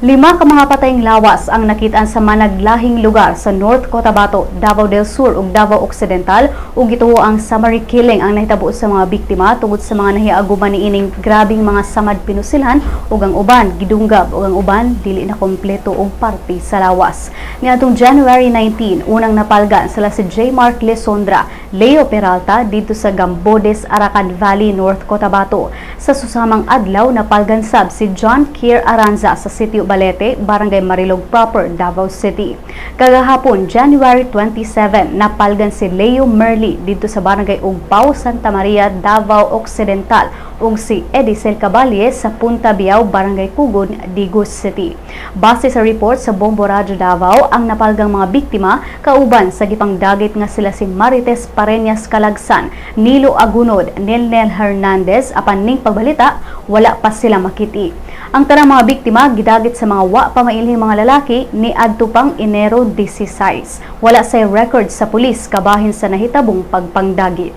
5 ka mga patayng lawas ang nakitaan sa managlahing lugar sa North Cotabato, Davao del Sur ug Davao Occidental ug gituo ang summary killing ang nahitabo sa mga biktima tungod sa mga nahiaguman niining grabing mga samad pinusilhan ug ang uban gidunggab ug ang uban dili na kompleto og parte sa lawas. Niadtong January 19, unang napalgan sila si J. Mark Lesondra, Leo Peralta dito sa Gambodes, Arakan Valley, North Cotabato. Sa susamang adlaw napalgan sab si John Kier Aranza sa Sitio Balete, Barangay Marilog Proper, Davao City. Kagahapon, January 27, napalgan si Leo Merli dito sa Barangay Ugpaw, Santa Maria, Davao Occidental ug si Edicel Caballe sa Punta Biao, Barangay Kugon, Digos City. Base sa report sa Bombo Radyo Davao, ang napalgang mga biktima kauban sa gipang dagit nga sila si Marites Pareñas Calagsan, Nilo Agunod, Nelnel Hernandez, apan ning pagbalita wala pa sila makiti. Ang tanang mga biktima gidagit sa mga wa pa mailhing mga lalaki ni adto pang Enero 16. Wala say record sa pulis kabahin sa nahitabong pagpangdagit.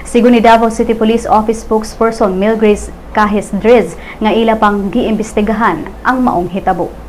Sigon ni Davao City Police Office spokesperson Milgrace Kahis Driz nga ila pang giimbestigahan ang maong hitabo.